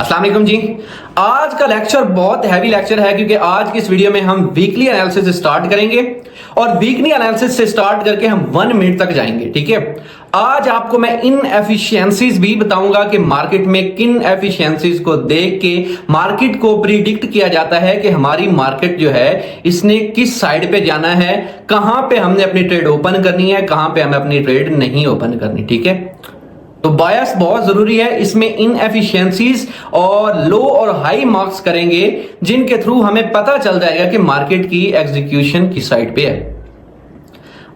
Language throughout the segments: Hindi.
अस्सलाम वालेकुम जी। आज का लेक्चर बहुत हैवी लेक्चर है क्योंकि आज की इस वीडियो में हम वीकली एनालिसिस से स्टार्ट करेंगे और वीकली एनालिसिस से स्टार्ट करके हम 1 मिनट तक जाएंगे। ठीक है, आज आपको मैं इन एफिशिएंसीज भी बताऊंगा कि मार्केट में किन एफिशिएंसीज को देख के मार्केट को प्रिडिक्ट किया जाता है कि हमारी मार्केट जो है इसने किस साइड पे जाना है, कहां पे हमने अपनी ट्रेड ओपन करनी है, कहां पे हमें अपनी ट्रेड नहीं ओपन करनी। ठीक है, तो बायस बहुत जरूरी है। इसमें इन एफिशिएंसीज और लो और हाई मार्क्स करेंगे जिनके थ्रू हमें पता चल जाएगा कि मार्केट की एग्जीक्यूशन किस साइड पे है।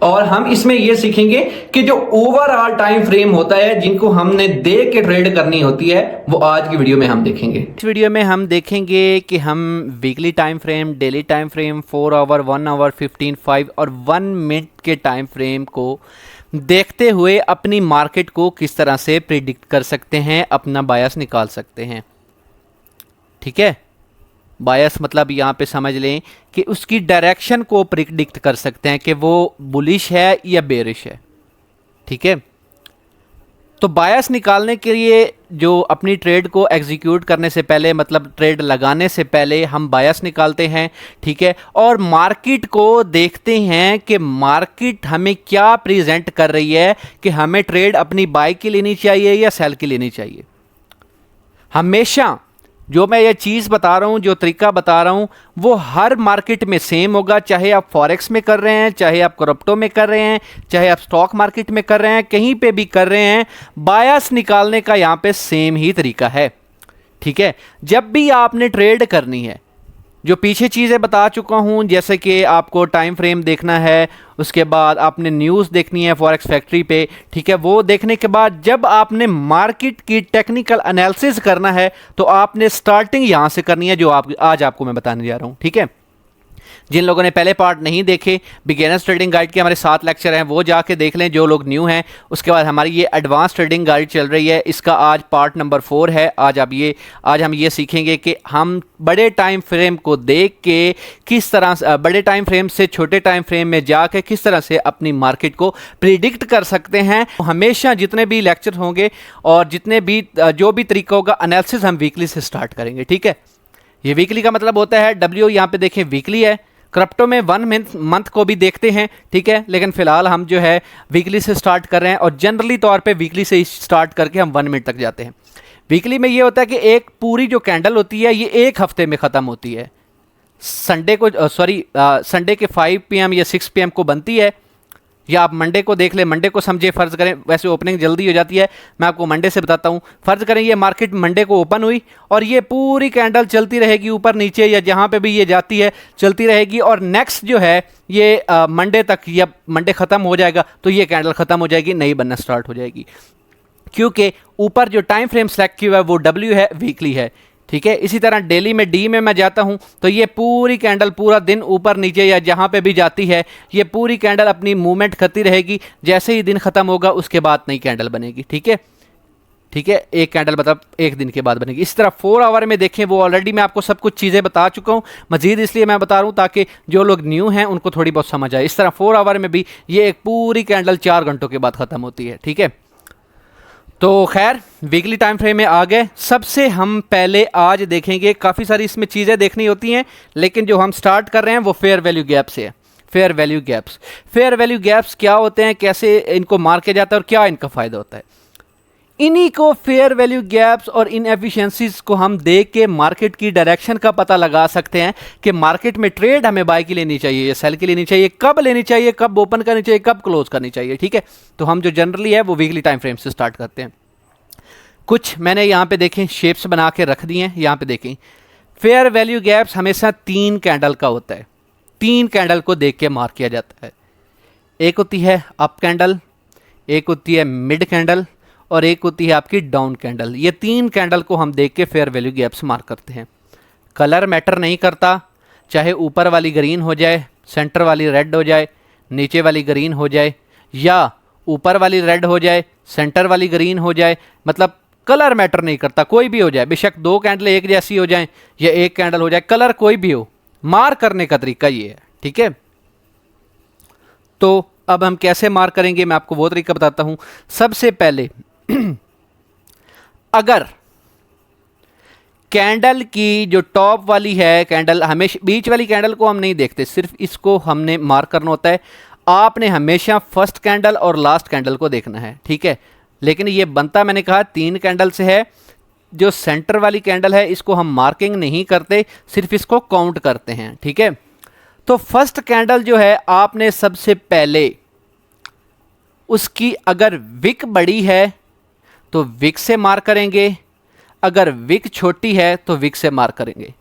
और हम इसमें यह सीखेंगे कि जो ओवरऑल टाइम फ्रेम होता है जिनको हमने देख के ट्रेड करनी होती है वो आज की वीडियो में हम देखेंगे। इस वीडियो में हम देखेंगे कि हम weekly time frame, daily time frame, 4 hour, 1 hour, 15, 5 और 1 मिनट के टाइम फ्रेम को देखते हुए अपनी मार्केट को किस तरह से प्रिडिक्ट कर सकते हैं, अपना बायस निकाल सकते हैं। ठीक है, बायस मतलब यहाँ पे समझ लें कि उसकी डायरेक्शन को प्रिडिक्ट कर सकते हैं कि वो बुलिश है या बेरिश है। ठीक है, तो बायस निकालने के लिए जो अपनी ट्रेड को एग्जीक्यूट करने से पहले मतलब ट्रेड लगाने से पहले हम बायस निकालते हैं। ठीक है, और मार्केट को देखते हैं कि मार्केट हमें क्या प्रेजेंट कर रही है कि हमें ट्रेड अपनी बाय की लेनी चाहिए या सेल की लेनी चाहिए। हमेशा जो मैं ये चीज़ बता रहा हूँ, जो तरीका बता रहा हूँ, वो हर मार्केट में सेम होगा। चाहे आप फॉरेक्स में कर रहे हैं, चाहे आप क्रिप्टो में कर रहे हैं, चाहे आप स्टॉक मार्केट में कर रहे हैं, कहीं पे भी कर रहे हैं, बायस निकालने का यहाँ पे सेम ही तरीका है। ठीक है, जब भी आपने ट्रेड करनी है, जो पीछे चीज़ें बता चुका हूँ, जैसे कि आपको टाइम फ्रेम देखना है, उसके बाद आपने न्यूज़ देखनी है फॉरेक्स फैक्ट्री पे। ठीक है, वो देखने के बाद जब आपने मार्केट की टेक्निकल एनालिसिस करना है तो आपने स्टार्टिंग यहाँ से करनी है, जो आज आपको मैं बताने जा रहा हूँ। ठीक है, जिन लोगों ने पहले पार्ट नहीं देखे, बिगिनर्स ट्रेडिंग गाइड के हमारे 7 लेक्चर हैं, वो जाके देख लें जो लोग न्यू हैं। उसके बाद हमारी ये एडवांस ट्रेडिंग गाइड चल रही है, इसका आज पार्ट नंबर 4 है। आज हम ये सीखेंगे कि हम बड़े टाइम फ्रेम को देख के किस तरह से, बड़े टाइम फ्रेम से छोटे टाइम फ्रेम में जाके किस तरह से अपनी मार्केट को प्रिडिक्ट कर सकते हैं। हमेशा जितने भी लेक्चर होंगे और जितने भी जो भी तरीका होगा, एनालिसिस हम वीकली से स्टार्ट करेंगे। ठीक है, ये वीकली का मतलब होता है डब्ल्यू, यहाँ पे देखें वीकली है। क्रिप्टो में 1 मंथ को भी देखते हैं। ठीक है, लेकिन फिलहाल हम जो है वीकली से स्टार्ट कर रहे हैं और जनरली तौर पे वीकली से स्टार्ट करके हम 1 मिनट तक जाते हैं। वीकली में ये होता है कि एक पूरी जो कैंडल होती है ये एक हफ्ते में ख़त्म होती है। संडे के 5 PM या 6 PM को बनती है, या आप मंडे को देख लें, मंडे को समझे, फ़र्ज़ करें, वैसे ओपनिंग जल्दी हो जाती है, मैं आपको मंडे से बताता हूँ। फ़र्ज़ करें ये मार्केट मंडे को ओपन हुई और ये पूरी कैंडल चलती रहेगी ऊपर नीचे या जहाँ पे भी ये जाती है चलती रहेगी, और नेक्स्ट जो है ये मंडे तक, या मंडे ख़त्म हो जाएगा तो ये कैंडल ख़त्म हो जाएगी, नई बनना स्टार्ट हो जाएगी, क्योंकि ऊपर जो टाइम फ्रेम सेलेक्ट किया है वो डब्ल्यू है, वीकली है। ठीक है, इसी तरह डेली में डी में मैं जाता हूं तो ये पूरी कैंडल पूरा दिन ऊपर नीचे या जहां पे भी जाती है ये पूरी कैंडल अपनी मूवमेंट करती रहेगी। जैसे ही दिन खत्म होगा उसके बाद नई कैंडल बनेगी। ठीक है, ठीक है, एक कैंडल मतलब एक दिन के बाद बनेगी। इस तरह 4 आवर में देखें, वो ऑलरेडी मैं आपको सब कुछ चीज़ें बता चुका हूँ, मजीद इसलिए मैं बता रहा हूँ ताकि जो लोग न्यू हैं उनको थोड़ी बहुत समझ आए। इस तरह 4 आवर में भी ये एक पूरी कैंडल 4 घंटों के बाद ख़त्म होती है। ठीक है, तो खैर वीकली टाइम फ्रेम में आ गए। सबसे हम पहले आज देखेंगे, काफ़ी सारी इसमें चीज़ें देखनी होती हैं, लेकिन जो हम स्टार्ट कर रहे हैं वो फेयर वैल्यू गैप से है। फेयर वैल्यू गैप्स क्या होते हैं, कैसे इनको मार के जाता है और क्या इनका फ़ायदा होता है। इन्हीं को फेयर वैल्यू गैप्स और इनएफिशिएंसीज को हम देख के मार्केट की डायरेक्शन का पता लगा सकते हैं कि मार्केट में ट्रेड हमें बाय की लेनी चाहिए या सेल की लेनी चाहिए, कब लेनी चाहिए, कब ओपन करनी चाहिए, कब क्लोज करनी चाहिए। ठीक है, तो हम जो जनरली है वो वीकली टाइम फ्रेम से स्टार्ट करते हैं। कुछ मैंने यहाँ पे देखें शेप्स बना के रख दिए हैं। यहाँ पे देखें, फेयर वैल्यू गैप्स हमेशा 3 कैंडल का होता है। 3 कैंडल को देख के मार्क किया जाता है। एक होती है अप कैंडल, एक होती है मिड कैंडल और एक होती है आपकी डाउन कैंडल। ये 3 कैंडल को हम देख के फेयर वैल्यू गैप्स मार्क करते हैं। कलर मैटर नहीं करता, चाहे ऊपर वाली ग्रीन हो जाए, सेंटर वाली रेड हो जाए, नीचे वाली ग्रीन हो जाए, या ऊपर वाली रेड हो जाए, सेंटर वाली ग्रीन हो जाए, मतलब कलर मैटर नहीं करता, कोई भी हो जाए। बेशक 2 कैंडल एक जैसी हो जाए या एक कैंडल हो जाए, कलर कोई भी हो, मार्क करने का तरीका ये है। ठीक है, तो अब हम कैसे मार्क करेंगे, मैं आपको वो तरीका बताता हूं। सबसे पहले अगर कैंडल की जो टॉप वाली है कैंडल, हमेशा बीच वाली कैंडल को हम नहीं देखते, सिर्फ इसको हमने मार्क करना होता है। आपने हमेशा फर्स्ट कैंडल और लास्ट कैंडल को देखना है, ठीक है। लेकिन ये बनता मैंने कहा 3 कैंडल से है। जो सेंटर वाली कैंडल है इसको हम मार्किंग नहीं करते, सिर्फ इसको काउंट करते हैं, ठीक है। तो फर्स्ट कैंडल जो है आपने सबसे पहले उसकी अगर विक बड़ी है तो विक से मार्क करेंगे, अगर विक छोटी है तो विक से मार्क करेंगे।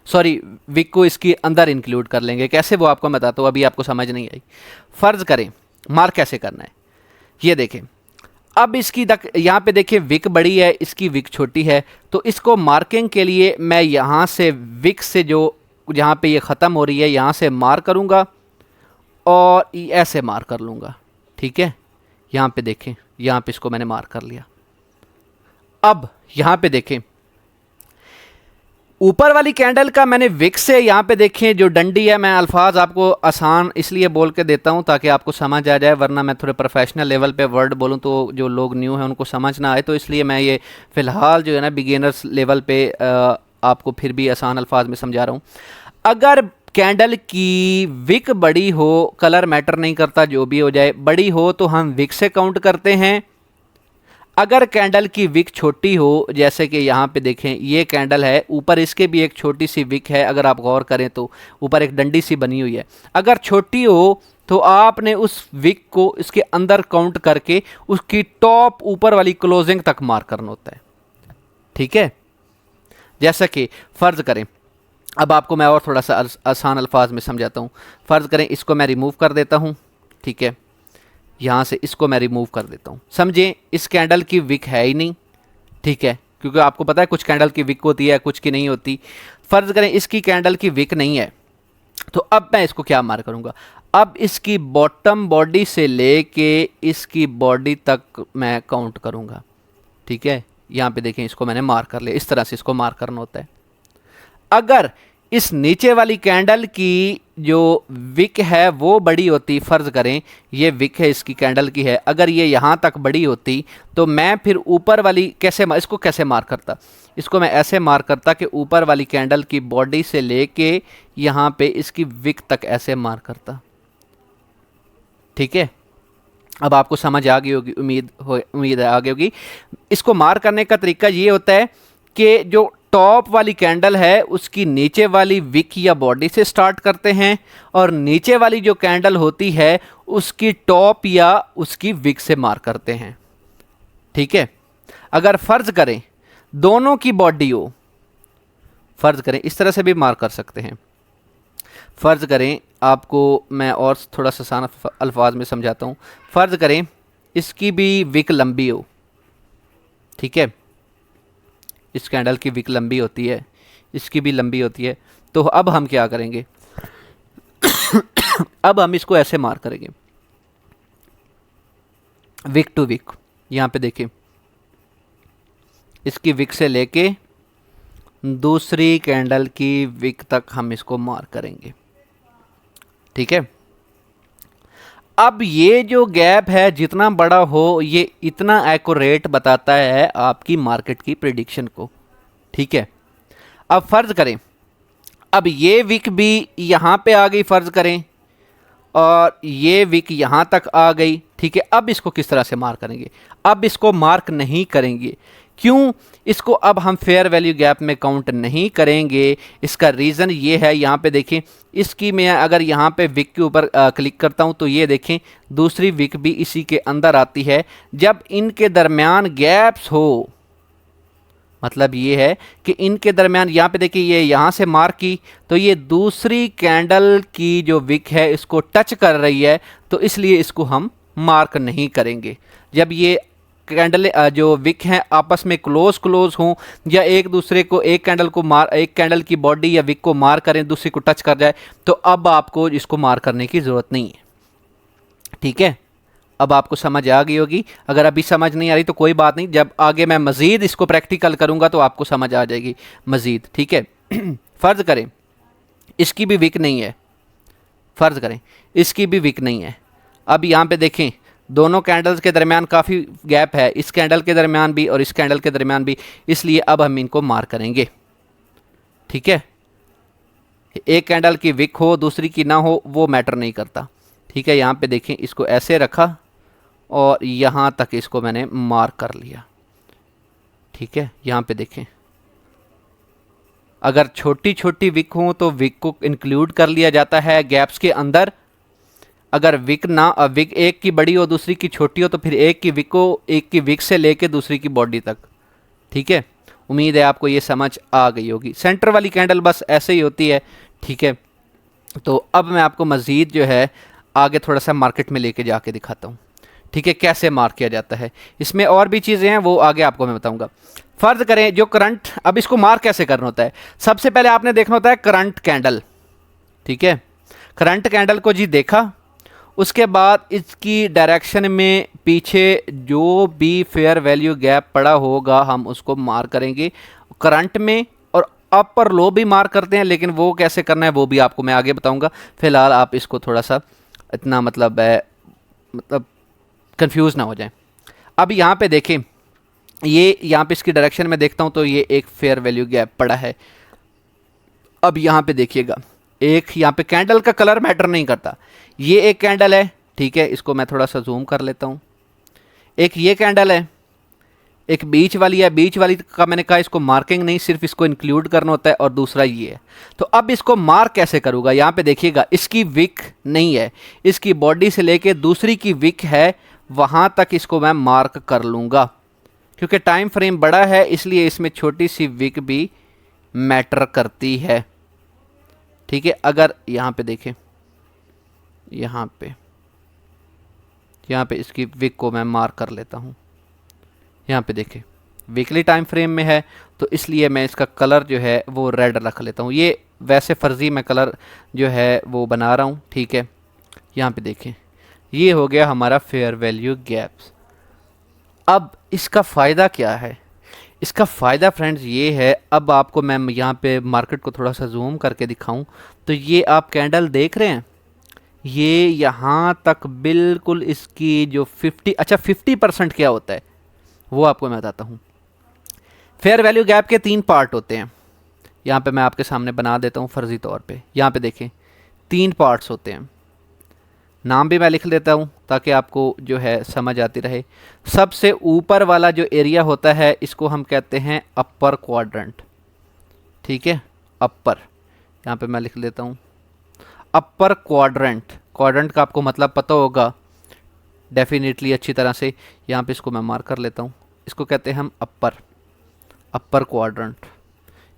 सॉरी, विक को इसके अंदर इंक्लूड कर लेंगे। कैसे वो आपको बताता हूँ, अभी आपको समझ नहीं आई। फ़र्ज़ करें मार्क कैसे करना है, ये देखें। अब इसकी यहाँ पे देखिए विक बड़ी है, इसकी विक छोटी है, तो इसको मार्किंग के लिए मैं यहाँ से विक से जो जहाँ पे ये ख़त्म हो रही है यहाँ से मार्क करूँगा और ऐसे मार्क कर लूँगा, ठीक है। यहाँ पे देखें, यहाँ पे इसको मैंने मार्क कर लिया। अब यहाँ पे देखें ऊपर वाली कैंडल का मैंने विक से यहाँ पे देखें जो डंडी है, मैं अल्फाज आपको आसान इसलिए बोल के देता हूँ ताकि आपको समझ आ जाए, वरना मैं थोड़े प्रोफेशनल लेवल पे वर्ड बोलूँ तो जो लोग न्यू हैं उनको समझ ना आए, तो इसलिए मैं ये फ़िलहाल जो है ना बिगिनर्स लेवल पे आपको फिर भी आसान अल्फाज में समझा रहा हूँ। अगर कैंडल की विक बड़ी हो, कलर मैटर नहीं करता, जो भी हो जाए, बड़ी हो तो हम विक से काउंट करते हैं। अगर कैंडल की विक छोटी हो, जैसे कि यहाँ पे देखें ये कैंडल है, ऊपर इसके भी एक छोटी सी विक है, अगर आप गौर करें तो ऊपर एक डंडी सी बनी हुई है। अगर छोटी हो तो आपने उस विक को इसके अंदर काउंट करके उसकी टॉप ऊपर वाली क्लोजिंग तक मार्क करना होता है, ठीक है। जैसा कि फ़र्ज़ करें, अब आपको मैं और थोड़ा सा आसान अल्फाज में समझाता हूँ। फ़र्ज़ करें इसको मैं रिमूव कर देता हूँ, ठीक है। यहाँ से इसको मैं रिमूव कर देता हूँ। समझें इस कैंडल की विक है ही नहीं, ठीक है, क्योंकि आपको पता है कुछ कैंडल की विक होती है, कुछ की नहीं होती। फ़र्ज़ करें इसकी कैंडल की विक नहीं है, तो अब मैं इसको क्या मार्क करूँगा, अब इसकी बॉटम बॉडी से लेके इसकी बॉडी तक मैं काउंट करूँगा, ठीक है। यहाँ पे देखें इसको मैंने मार्क कर लिया, इस तरह से इसको मार्क करना होता है। अगर इस नीचे वाली कैंडल की जो विक है वो बड़ी होती, फ़र्ज़ करें ये विक है इसकी कैंडल की है, अगर ये यहाँ तक बड़ी होती तो मैं फिर ऊपर वाली इसको कैसे मार्क करता, इसको मैं ऐसे मार्क करता कि ऊपर वाली कैंडल की बॉडी से लेके यहाँ पे इसकी विक तक ऐसे मार्क करता, ठीक है। अब आपको समझ आ गई होगी, उम्मीद है आ गई होगी। इसको मार्क करने का तरीका ये होता है कि जो टॉप वाली कैंडल है उसकी नीचे वाली विक या बॉडी से स्टार्ट करते हैं और नीचे वाली जो कैंडल होती है उसकी टॉप या उसकी विक से मार्क करते हैं, ठीक है। अगर फ़र्ज़ करें दोनों की बॉडी हो, फ़र्ज़ करें इस तरह से भी मार्क कर सकते हैं। फ़र्ज़ करें आपको मैं और थोड़ा सा आसान अल्फाज में समझाता हूँ। फ़र्ज़ करें इसकी भी विक लंबी हो, ठीक है, इस कैंडल की विक लंबी होती है, इसकी भी लंबी होती है, तो अब हम क्या करेंगे अब हम इसको ऐसे मार्क करेंगे विक टू विक। यहाँ पे देखिए इसकी विक से लेके दूसरी कैंडल की विक तक हम इसको मार्क करेंगे, ठीक है। अब ये जो गैप है जितना बड़ा हो ये इतना एक्यूरेट बताता है आपकी मार्केट की प्रेडिक्शन को, ठीक है। अब फ़र्ज़ करें अब ये विक भी यहाँ पे आ गई, फ़र्ज़ करें, और ये विक यहाँ तक आ गई, ठीक है। अब इसको किस तरह से मार्क करेंगे, अब इसको मार्क नहीं करेंगे। क्यों? इसको अब हम फेयर वैल्यू गैप में काउंट नहीं करेंगे। इसका रीज़न ये है, यहाँ पे देखें इसकी मैं अगर यहाँ पे विक के ऊपर क्लिक करता हूँ तो ये देखें दूसरी विक भी इसी के अंदर आती है। जब इनके दरमियान गैप्स हो, मतलब ये है कि इनके दरमियान यहाँ पे देखिए ये यहाँ से मार्क की तो ये दूसरी कैंडल की जो विक है इसको टच कर रही है, तो इसलिए इसको हम मार्क नहीं करेंगे। जब ये कैंडल जो विक हैं आपस में क्लोज हों या एक दूसरे को एक कैंडल की बॉडी या विक को मार करें, दूसरी को टच कर जाए, तो अब आपको इसको मार करने की ज़रूरत नहीं है, ठीक है। अब आपको समझ आ गई होगी। अगर अभी समझ नहीं आ रही तो कोई बात नहीं, जब आगे मैं मज़ीद इसको प्रैक्टिकल करूँगा तो आपको समझ आ जाएगी मज़ीद, ठीक है। फ़र्ज़ करें इसकी भी विक नहीं है, फ़र्ज़ करें इसकी भी विक नहीं है। अब यहाँ पे देखें दोनों कैंडल्स के दरमियान काफ़ी गैप है, इस कैंडल के दरमियान भी और इस कैंडल के दरमियान भी, इसलिए अब हम इनको मार्क करेंगे, ठीक है, एक कैंडल की विक हो दूसरी की ना हो वो मैटर नहीं करता। ठीक है, यहाँ पे देखें, इसको ऐसे रखा और यहाँ तक इसको मैंने मार्क कर लिया। ठीक है, यहाँ पे देखें, अगर छोटी छोटी विक हो तो विक को इंक्लूड कर लिया जाता है गैप्स के अंदर। अगर विक एक की बड़ी हो दूसरी की छोटी हो तो फिर एक की विक से लेके दूसरी की बॉडी तक। ठीक है, उम्मीद है आपको ये समझ आ गई होगी। सेंटर वाली कैंडल बस ऐसे ही होती है। ठीक है, तो अब मैं आपको मज़ीद जो है आगे थोड़ा सा मार्केट में लेके जाके दिखाता हूँ। ठीक है, कैसे मार्क किया जाता है, इसमें और भी चीज़ें हैं वो आगे आपको मैं बताऊँगा। फ़र्ज़ करें जो करंट, अब इसको मार्क कैसे करना होता है, सबसे पहले आपने देखना होता है करंट कैंडल। ठीक है, करंट कैंडल को जी देखा, उसके बाद इसकी डायरेक्शन में पीछे जो भी फेयर वैल्यू गैप पड़ा होगा हम उसको मार्क करेंगे करंट में, और अप और लो भी मार्क करते हैं, लेकिन वो कैसे करना है वो भी आपको मैं आगे बताऊंगा। फिलहाल आप इसको थोड़ा सा इतना मतलब कंफ्यूज ना हो जाए। अब यहाँ पे देखें, ये यहाँ पे इसकी डायरेक्शन में देखता हूँ तो ये एक फेयर वैल्यू गैप पड़ा है। अब यहाँ पे देखिएगा, एक यहाँ पे कैंडल का कलर मैटर नहीं करता, ये एक कैंडल है। ठीक है, इसको मैं थोड़ा सा जूम कर लेता हूँ। एक ये कैंडल है, एक बीच वाली है, बीच वाली का मैंने कहा इसको मार्किंग नहीं, सिर्फ इसको इंक्लूड करना होता है, और दूसरा ये है। तो अब इसको मार्क कैसे करूँगा, यहाँ पे देखिएगा, इसकी विक नहीं है, इसकी बॉडी से लेके दूसरी की विक है, वहाँ तक इसको मैं मार्क कर लूँगा। क्योंकि टाइम फ्रेम बड़ा है इसलिए इसमें छोटी सी विक भी मैटर करती है। ठीक है, अगर यहाँ पे देखें, यहाँ पे इसकी विक को मैं मार्क कर लेता हूँ। यहाँ पे देखें, वीकली टाइम फ्रेम में है तो इसलिए मैं इसका कलर जो है वो रेड रख लेता हूँ। ये वैसे फ़र्ज़ी मैं कलर जो है वो बना रहा हूँ। ठीक है, यहाँ पे देखें, ये हो गया हमारा फेयर वैल्यू गैप्स। अब इसका फ़ायदा क्या है, इसका फ़ायदा फ्रेंड्स ये है, अब आपको मैं यहाँ पे मार्केट को थोड़ा सा जूम करके दिखाऊं तो ये आप कैंडल देख रहे हैं, ये यहाँ तक बिल्कुल इसकी जो 50% क्या होता है वो आपको मैं बताता हूँ। फेयर वैल्यू गैप के 3 पार्ट होते हैं, यहाँ पे मैं आपके सामने बना देता हूँ फ़र्ज़ी तौर पे। यहाँ पे देखें 3 पार्ट्स होते हैं, नाम भी मैं लिख लेता हूँ ताकि आपको जो है समझ आती रहे। सबसे ऊपर वाला जो एरिया होता है इसको हम कहते हैं अपर क्वाड्रेंट। ठीक है, अपर, यहाँ पे मैं लिख लेता हूँ अपर क्वाड्रेंट। क्वाड्रेंट का आपको मतलब पता होगा डेफिनेटली अच्छी तरह से, यहाँ पे इसको मैं मार्क कर लेता हूँ। इसको कहते हैं हम अपर क्वाड्रेंट,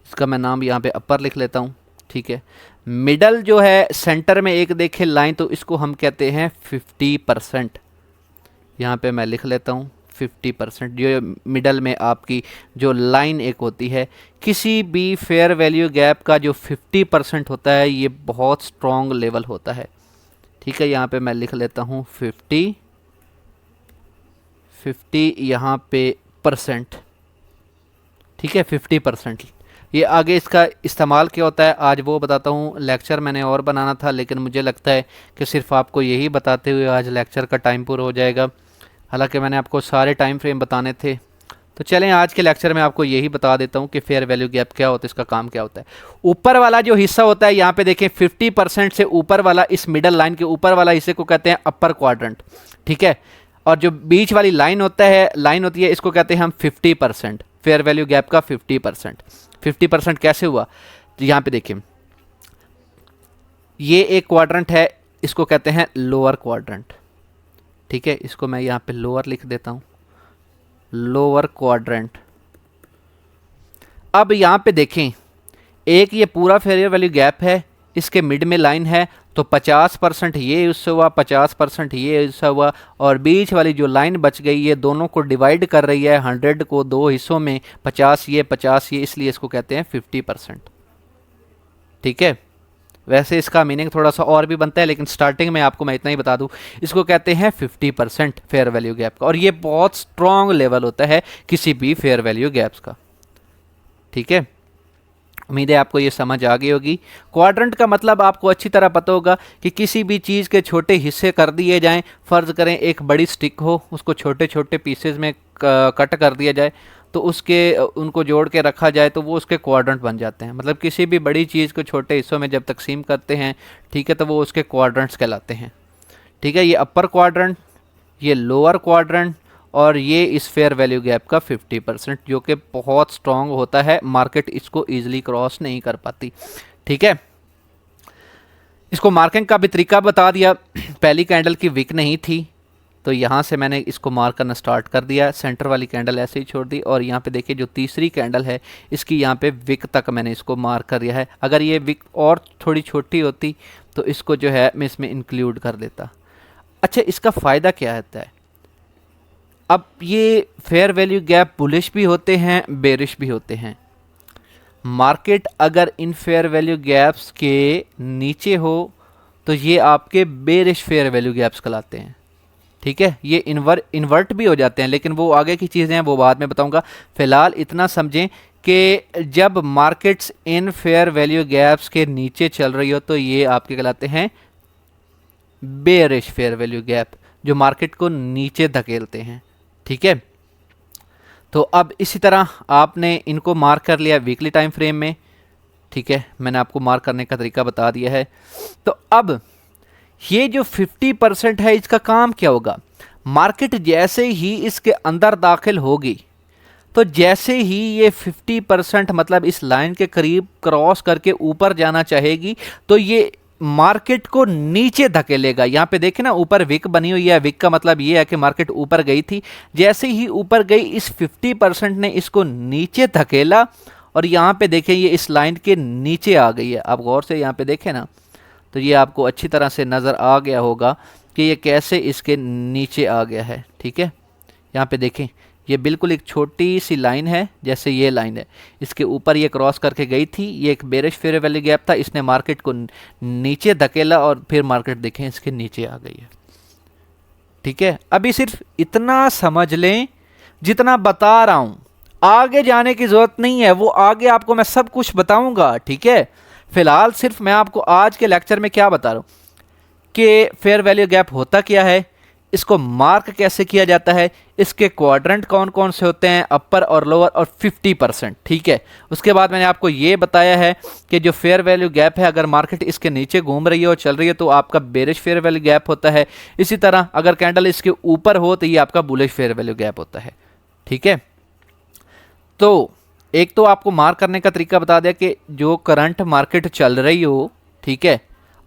इसका मैं नाम यहाँ पे अपर लिख लेता हूँ। ठीक है, मिडल जो है सेंटर में एक देखें लाइन, तो इसको हम कहते हैं 50%। यहाँ पे मैं लिख लेता हूँ 50%। जो मिडल में आपकी जो लाइन एक होती है, किसी भी फेयर वैल्यू गैप का जो 50% होता है ये बहुत स्ट्रॉन्ग लेवल होता है। ठीक है, यहाँ पे मैं लिख लेता हूँ 50 यहाँ पे परसेंट। ठीक है, 50%। ये आगे इसका इस्तेमाल क्या होता है आज वो बताता हूँ। लेक्चर मैंने और बनाना था लेकिन मुझे लगता है कि सिर्फ आपको यही बताते हुए आज लेक्चर का टाइम पूरा हो जाएगा। हालांकि मैंने आपको सारे टाइम फ्रेम बताने थे, तो चलें आज के लेक्चर में आपको यही बता देता हूँ कि फेयर वैल्यू गैप क्या होता है, इसका काम क्या होता है। ऊपर वाला जो हिस्सा होता है यहाँ पे देखें 50% से ऊपर वाला, इस मिडल लाइन के ऊपर वाला हिस्से को कहते हैं अपर क्वाड्रेंट। ठीक है, और जो बीच वाली लाइन होती है इसको कहते हैं हम 50%। फेयर वैल्यू गैप का 50% कैसे हुआ, तो यहाँ पे देखिए ये एक क्वाड्रेंट है, इसको कहते हैं लोअर क्वाड्रेंट। ठीक है, इसको मैं यहाँ पे लोअर लिख देता हूँ, लोअर क्वाड्रेंट। अब यहाँ पे देखें, एक ये पूरा फेयर वैल्यू गैप है, इसके मिड में लाइन है, तो 50% ये उससे हुआ, 50% ये उससे हुआ, और बीच वाली जो लाइन बच गई ये दोनों को डिवाइड कर रही है 100 को 2 हिस्सों में, 50 ये 50 ये, इसलिए इसको कहते हैं 50%। ठीक है, वैसे इसका मीनिंग थोड़ा सा और भी बनता है लेकिन स्टार्टिंग में आपको मैं इतना ही बता दूं, इसको कहते हैं 50% फेयर वैल्यू गैप का, और ये बहुत स्ट्रॉन्ग लेवल होता है किसी भी फेयर वैल्यू गैप्स का। ठीक है, उम्मीद है आपको ये समझ आ गई होगी। क्वाड्रेंट का मतलब आपको अच्छी तरह पता होगा कि किसी भी चीज़ के छोटे हिस्से कर दिए जाएं। फ़र्ज़ करें एक बड़ी स्टिक हो, उसको छोटे छोटे पीसेज में कट कर दिया जाए, तो उसके उनको जोड़ के रखा जाए तो वो उसके क्वाड्रेंट बन जाते हैं। मतलब किसी भी बड़ी चीज़ को छोटे हिस्सों में जब तकसीम करते हैं, ठीक है, तो वो उसके क्वाड्रेंट्स कहलाते हैं। ठीक है, ये अपर क्वाड्रेंट, ये लोअर क्वाड्रेंट, और ये इस फेयर वैल्यू गैप का 50%, जो कि बहुत स्ट्रॉन्ग होता है, मार्केट इसको ईजिली क्रॉस नहीं कर पाती। ठीक है, इसको मार्किंग का भी तरीका बता दिया। पहली कैंडल की विक नहीं थी तो यहाँ से मैंने इसको मार्क करना स्टार्ट कर दिया, सेंटर वाली कैंडल ऐसे ही छोड़ दी, और यहाँ पे देखिए जो तीसरी कैंडल है इसकी यहाँ पे विक तक मैंने इसको मार्क कर दिया है। अगर ये विक और थोड़ी छोटी होती तो इसको जो है मैं इसमें इंक्लूड कर देता। अच्छा, इसका फ़ायदा क्या होता है? अब ये फेयर वैल्यू गैप बुलिश भी होते हैं, बेरिश भी होते हैं। मार्केट अगर इन फेयर वैल्यू गैप्स के नीचे हो तो ये आपके बेरिश फेयर वैल्यू गैप्स कहलाते हैं। ठीक है, ये इन्वर्ट भी हो जाते हैं, लेकिन वो आगे की चीज़ें हैं, वो बाद में बताऊंगा। फिलहाल इतना समझें कि जब markets in fair value gaps के नीचे चल रही हो तो ये आपके कहलाते हैं बेरिश फेयर वैल्यू गैप, जो मार्केट को नीचे धकेलते हैं। ठीक है, तो अब इसी तरह आपने इनको मार्क कर लिया वीकली टाइम फ्रेम में। ठीक है, मैंने आपको मार्क करने का तरीका बता दिया है। तो अब ये जो 50% है, इसका काम क्या होगा? मार्केट जैसे ही इसके अंदर दाखिल होगी तो जैसे ही ये 50% मतलब इस लाइन के करीब क्रॉस करके ऊपर जाना चाहेगी तो ये मार्केट को नीचे धकेलेगा। यहाँ पे देखें ना, ऊपर विक बनी हुई है। विक का मतलब ये है कि मार्केट ऊपर गई थी, जैसे ही ऊपर गई इस 50% ने इसको नीचे धकेला, और यहाँ पे देखें ये इस लाइन के नीचे आ गई है। आप गौर से यहाँ पे देखें ना, तो ये आपको अच्छी तरह से नज़र आ गया होगा कि ये कैसे इसके नीचे आ गया है। ठीक है, यहाँ पे देखें, ये बिल्कुल एक छोटी सी लाइन है, जैसे ये लाइन है, इसके ऊपर ये क्रॉस करके गई थी। ये एक बेरिश फेयर वैल्यू गैप था, इसने मार्केट को नीचे धकेला और फिर मार्केट देखें इसके नीचे आ गई है। ठीक है, अभी सिर्फ इतना समझ लें जितना बता रहा हूँ, आगे जाने की ज़रूरत नहीं है, वो आगे आपको मैं सब कुछ बताऊँगा। ठीक है, फिलहाल सिर्फ मैं आपको आज के लेक्चर में क्या बता रहा हूँ कि फेयर वैल्यू गैप होता क्या है, इसको मार्क कैसे किया जाता है, इसके क्वाड्रेंट कौन कौन से होते हैं, अपर और लोअर, और 50%। ठीक है, उसके बाद मैंने आपको ये बताया है कि जो फेयर वैल्यू गैप है, अगर मार्केट इसके नीचे घूम रही है और चल रही है तो आपका बेरिश फेयर वैल्यू गैप होता है। इसी तरह अगर कैंडल इसके ऊपर हो तो ये आपका बुलिश फेयर वैल्यू गैप होता है। ठीक है, तो एक तो आपको मार्क करने का तरीका बता दिया कि जो करंट मार्केट चल रही हो, ठीक है,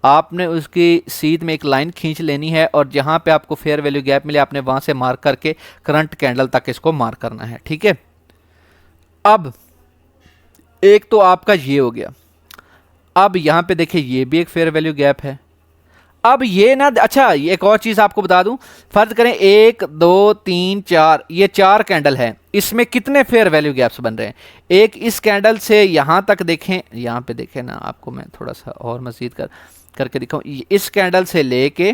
आपने उसकी सीध में एक लाइन खींच लेनी है, और जहां पे आपको फेयर वैल्यू गैप मिले आपने वहां से मार्क करके करंट कैंडल तक इसको मार्क करना है। ठीक है, अब एक तो आपका ये हो गया। अब यहां पे देखिए ये भी एक फेयर वैल्यू गैप है। अब ये ना, अच्छा ये एक और चीज़ आपको बता दूं, फर्ज करें 1 2 3 4, ये 4 कैंडल है, इसमें कितने फेयर वैल्यू गैप्स बन रहे हैं? एक इस कैंडल से यहाँ तक देखें, यहाँ पे देखें ना, आपको मैं थोड़ा सा और मज़ीद करके दिखाऊं। इस कैंडल से लेके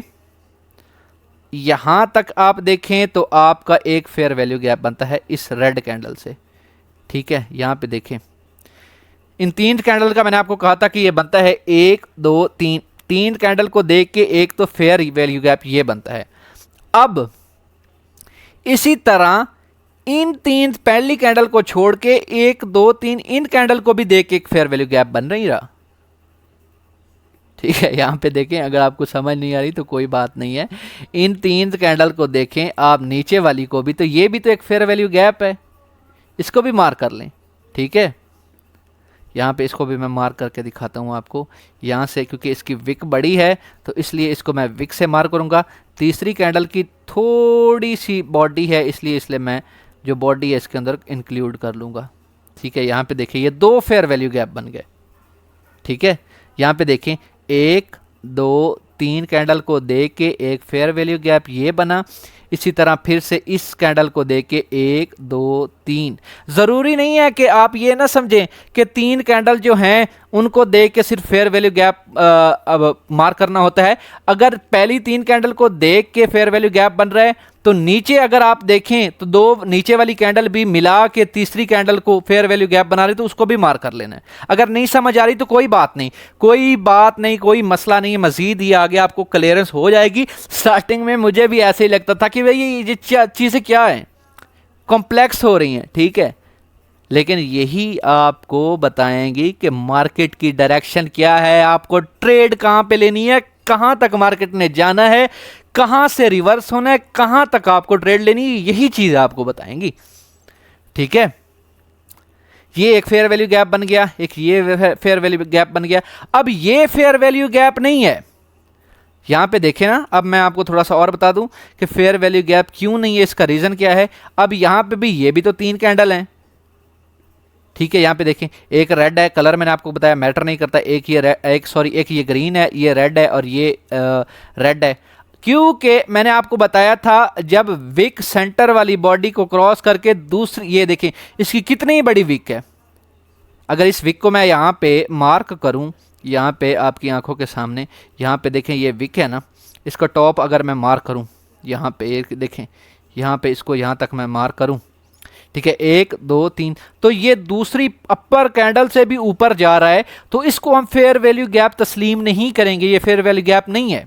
यहाँ तक आप देखें तो आपका एक फेयर वैल्यू गैप बनता है इस रेड कैंडल से। ठीक है, यहाँ पे देखें, इन 3 कैंडल का मैंने आपको कहा था कि ये बनता है 1 2 3, 3 कैंडल को देख के एक तो फेयर वैल्यू गैप ये बनता है। अब इसी तरह इन 3 पहली कैंडल को छोड़ के 1 2 3 इन कैंडल को भी देख के एक फेयर वैल्यू गैप बन नहीं रहा। ठीक है, यहाँ पे देखें, अगर आपको समझ नहीं आ रही तो कोई बात नहीं है, इन 3 कैंडल को देखें आप, नीचे वाली को भी, तो ये भी तो एक फेयर वैल्यू गैप है, इसको भी मार्क कर लें। ठीक है, यहाँ पे इसको भी मैं मार्क करके दिखाता हूँ आपको यहाँ से, क्योंकि इसकी विक बड़ी है तो इसलिए इसको मैं विक से मार्क करूँगा। तीसरी कैंडल की थोड़ी सी बॉडी है, इसलिए मैं जो बॉडी है इसके अंदर इंक्लूड कर लूँगा। ठीक है, यहाँ पे देखिए ये 2 फेयर वैल्यू गैप बन गए। ठीक है, यहाँ पे देखें 1 2 3 कैंडल को देख के एक फेयर वैल्यू गैप ये बना। इसी तरह फिर से इस कैंडल को देख के 1 2 3। ज़रूरी नहीं है कि आप ये ना समझें कि 3 कैंडल जो हैं उनको देख के सिर्फ फेयर वैल्यू गैप अब मार्क करना होता है। अगर पहली 3 कैंडल को देख के फेयर वैल्यू गैप बन रहा है तो नीचे अगर आप देखें तो 2 नीचे वाली कैंडल भी मिला के तीसरी कैंडल को फेयर वैल्यू गैप बना रही तो उसको भी मार्क कर लेना है। अगर नहीं समझ आ रही तो कोई बात नहीं, कोई मसला नहीं, मजीद ही आगे आपको क्लियरेंस हो जाएगी। स्टार्टिंग में मुझे भी ऐसे ही लगता था कि भाई ये चीज़ें क्या हैं, कॉम्प्लेक्स हो रही हैं। ठीक है, लेकिन यही आपको बताएंगी कि मार्केट की डायरेक्शन क्या है, आपको ट्रेड कहाँ पे लेनी है, कहाँ तक मार्केट ने जाना है, कहाँ से रिवर्स होना है, कहाँ तक आपको ट्रेड लेनी है, यही चीज़ आपको बताएंगी। ठीक है, ये एक फेयर वैल्यू गैप बन गया, एक ये फेयर वैल्यू गैप बन गया। अब ये फेयर वैल्यू गैप नहीं है, यहाँ पे देखें ना, अब मैं आपको थोड़ा सा और बता दूं कि फेयर वैल्यू गैप क्यों नहीं है, इसका रीज़न क्या है। अब यहाँ पे भी ये भी तो 3 कैंडल हैं। ठीक है, यहाँ पे देखें, एक रेड है, कलर मैंने आपको बताया मैटर नहीं करता, एक ये ग्रीन है, ये रेड है और ये रेड है। क्योंकि मैंने आपको बताया था जब विक सेंटर वाली बॉडी को क्रॉस करके दूसरी, ये देखें इसकी कितनी बड़ी विक है। अगर इस विक को मैं यहाँ पे मार्क करूँ, यहाँ पे आपकी आंखों के सामने, यहाँ पे देखें ये विक है ना, इसका टॉप अगर मैं मार्क करूँ, यहाँ पे देखें, यहाँ पे इसको यहाँ तक मैं मार्क करूँ, ठीक है, 1 2 3, तो ये दूसरी अपर कैंडल से भी ऊपर जा रहा है, तो इसको हम फेयर वैल्यू गैप तस्लीम नहीं करेंगे, ये फेयर वैल्यू गैप नहीं है।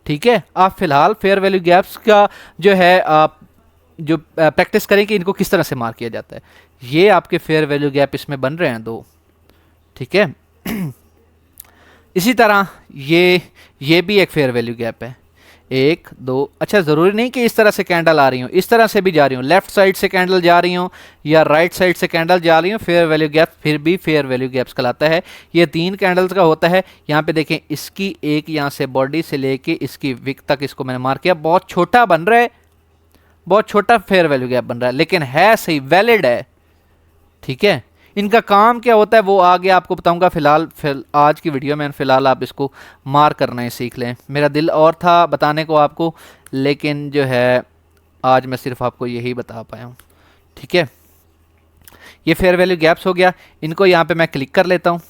ठीक है, आप फिलहाल फेयर वैल्यू गैप्स का जो है आप जो प्रैक्टिस करें कि इनको किस तरह से मार्क किया जाता है। ये आपके फेयर वैल्यू गैप इसमें बन रहे हैं 2। ठीक है, इसी तरह ये भी एक फेयर वैल्यू गैप है, 1 2। अच्छा, ज़रूरी नहीं कि इस तरह से कैंडल आ रही हो, इस तरह से भी जा रही हो, लेफ्ट साइड से कैंडल जा रही हो या राइट साइड से कैंडल जा रही हो, फेयर वैल्यू गैप फिर भी फेयर वैल्यू गैप्स कहलाता है। ये 3 कैंडल्स का होता है। यहाँ पे देखें, इसकी एक यहाँ से बॉडी से लेके इसकी विक तक इसको मैंने मार्क किया, बहुत छोटा बन रहा है, बहुत छोटा फेयर वैल्यू गैप बन रहा है, लेकिन है सही, वैलिड है। ठीक है, इनका काम क्या होता है वो आगे आपको बताऊंगा। फिलहाल आज की वीडियो में फिलहाल आप इसको मार्क करना ही सीख लें। मेरा दिल और था बताने को आपको, लेकिन जो है आज मैं सिर्फ आपको यही बता पाया हूँ। ठीक है, ये फेयर वैल्यू गैप्स हो गया। इनको यहाँ पे मैं क्लिक कर लेता हूँ।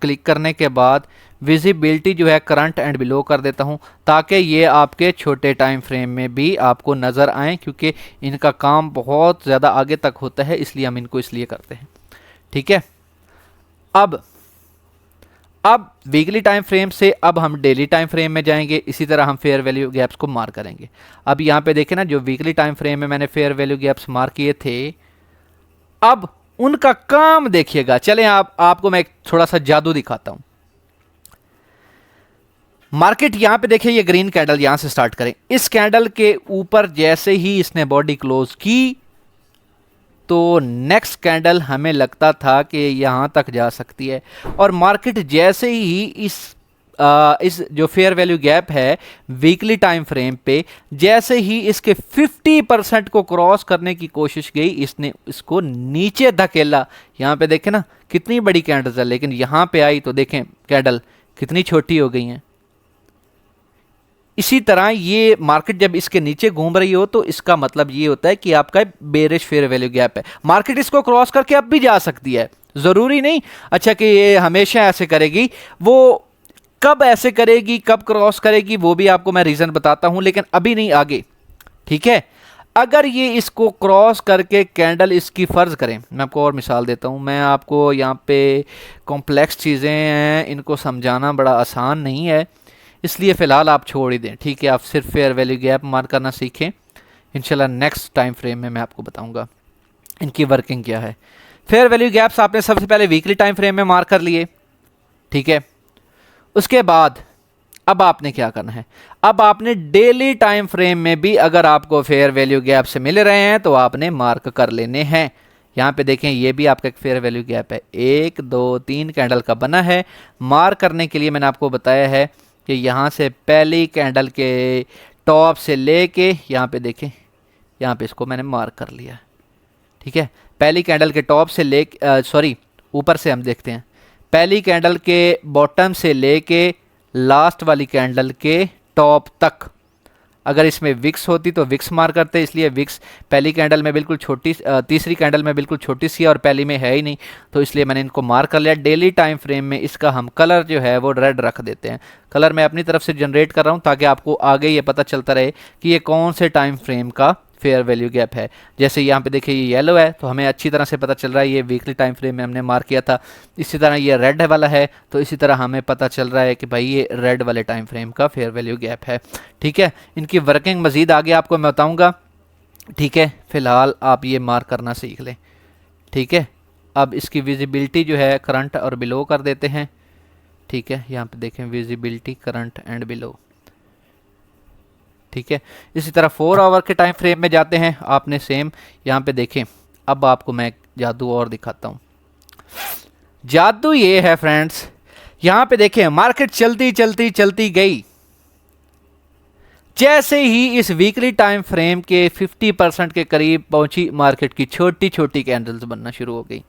क्लिक करने के बाद विजिबिलिटी जो है करंट एंड बिलो कर देता हूँ, ताकि ये आपके छोटे टाइम फ्रेम में भी आपको नज़र आएँ, क्योंकि इनका काम बहुत ज़्यादा आगे तक होता है, इसलिए हम इनको इसलिए करते हैं। ठीक है, अब वीकली टाइम फ्रेम से अब हम डेली टाइम फ्रेम में जाएंगे। इसी तरह हम फेयर वैल्यू गैप्स को मार्क करेंगे। अब यहाँ पे देखें ना, जो वीकली टाइम फ्रेम में मैंने फेयर वैल्यू गैप्स मार्क किए थे, अब उनका काम देखिएगा। चलें आपको मैं एक थोड़ा सा जादू दिखाता हूं। मार्केट यहां पे देखिए, ये ग्रीन कैंडल यहां से स्टार्ट करें, इस कैंडल के ऊपर जैसे ही इसने बॉडी क्लोज की तो नेक्स्ट कैंडल हमें लगता था कि यहां तक जा सकती है, और मार्केट जैसे ही इस जो फेयर वैल्यू गैप है वीकली टाइम फ्रेम पे, जैसे ही इसके 50% को क्रॉस करने की कोशिश गई, इसने इसको नीचे धकेला। यहाँ पे देखें ना कितनी बड़ी कैंडल है, लेकिन यहाँ पे आई तो देखें कैंडल कितनी छोटी हो गई है। इसी तरह ये मार्केट जब इसके नीचे घूम रही हो तो इसका मतलब ये होता है कि आपका बेरिश फेयर वैल्यू गैप है। मार्केट इसको क्रॉस करके अब भी जा सकती है, ज़रूरी नहीं अच्छा कि ये हमेशा ऐसे करेगी। वो कब ऐसे करेगी, कब क्रॉस करेगी, वो भी आपको मैं रीज़न बताता हूं, लेकिन अभी नहीं, आगे। ठीक है, अगर ये इसको क्रॉस करके कैंडल इसकी फ़र्ज़ करें, मैं आपको और मिसाल देता हूं। मैं आपको यहाँ पे कॉम्प्लेक्स चीज़ें हैं, इनको समझाना बड़ा आसान नहीं है, इसलिए फ़िलहाल आप छोड़ ही दें। ठीक है, आप सिर्फ फेयर वैल्यू गैप मार्क करना सीखें। इंशाल्लाह नेक्स्ट टाइम फ्रेम में मैं आपको बताऊँगा इनकी वर्किंग क्या है। फेयर वैल्यू गैप्स आपने सबसे पहले वीकली टाइम फ्रेम में मार्क कर लिए। ठीक है, उसके बाद अब आपने क्या करना है, अब आपने डेली टाइम फ्रेम में भी अगर आपको फेयर वैल्यू गैप से मिल रहे हैं तो आपने मार्क कर लेने हैं। यहाँ पे देखें, ये भी आपका एक फेयर वैल्यू गैप है, 1 2 3 कैंडल का बना है। मार्क करने के लिए मैंने आपको बताया है कि यहाँ से पहली कैंडल के टॉप से लेके यहाँ पे देखें, यहाँ पे इसको मैंने मार्क कर लिया। ठीक है, पहली कैंडल के टॉप से ले ऊपर से हम देखते हैं, पहली कैंडल के बॉटम से लेके लास्ट वाली कैंडल के टॉप तक। अगर इसमें विक्स होती तो विक्स मार्क करते, इसलिए विक्स पहली कैंडल में बिल्कुल छोटी, तीसरी कैंडल में बिल्कुल छोटी सी है और पहली में है ही नहीं, तो इसलिए मैंने इनको मार्क कर लिया। डेली टाइम फ्रेम में इसका हम कलर जो है वो रेड रख देते हैं। कलर मैं अपनी तरफ से जनरेट कर रहा हूँ ताकि आपको आगे ये पता चलता रहे कि ये कौन से टाइम फ्रेम का फेयर वैल्यू गैप है। जैसे यहाँ पे देखिए ये येलो है, तो हमें अच्छी तरह से पता चल रहा है ये वीकली टाइम फ्रेम में हमने मार्क किया था। इसी तरह ये रेड वाला है, तो इसी तरह हमें पता चल रहा है कि भाई ये रेड वाले टाइम फ्रेम का फेयर वैल्यू गैप है। ठीक है, इनकी वर्किंग मज़ीद आगे आपको मैं बताऊँगा। ठीक है, फ़िलहाल आप ये मार्क करना सीख लें। ठीक है। अब इसकी विजिबिलिटी जो है करंट और बिलो कर देते हैं, ठीक है। यहाँ पे देखें विजिबिलिटी करंट एंड बिलो, ठीक है। इसी तरह 4 आवर के टाइम फ्रेम में जाते हैं, आपने सेम यहाँ पे देखें। अब आपको मैं जादू और दिखाता हूँ। जादू ये है फ्रेंड्स, यहाँ पे देखें मार्केट चलती चलती चलती गई, जैसे ही इस वीकली टाइम फ्रेम के 50% के करीब पहुंची, मार्केट की छोटी छोटी कैंडल्स बनना शुरू हो गई।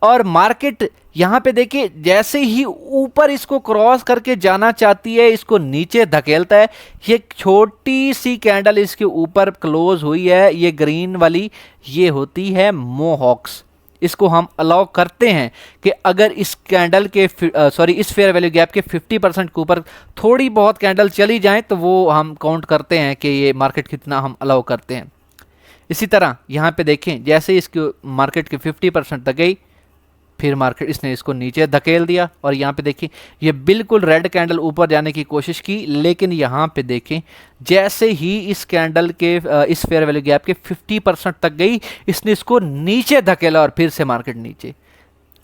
और मार्केट यहाँ पे देखिए जैसे ही ऊपर इसको क्रॉस करके जाना चाहती है, इसको नीचे धकेलता है। ये छोटी सी कैंडल इसके ऊपर क्लोज हुई है, ये ग्रीन वाली, ये होती है मोहॉक्स। इसको हम अलाउ करते हैं कि अगर इस कैंडल के इस फेयर वैल्यू गैप के 50% के ऊपर थोड़ी बहुत कैंडल चली जाए तो वो हम काउंट करते हैं कि ये मार्केट कितना हम अलाउ करते हैं। इसी तरह यहाँ पे देखें जैसे इसकी मार्केट के 50% तक गई, फिर मार्केट इसने इसको नीचे धकेल दिया। और यहाँ पे देखिए ये बिल्कुल रेड कैंडल ऊपर जाने की कोशिश की, लेकिन यहाँ पे देखें जैसे ही इस कैंडल के इस फेयर वैल्यू गैप के 50% तक गई, इसने इसको नीचे धकेला और फिर से मार्केट नीचे।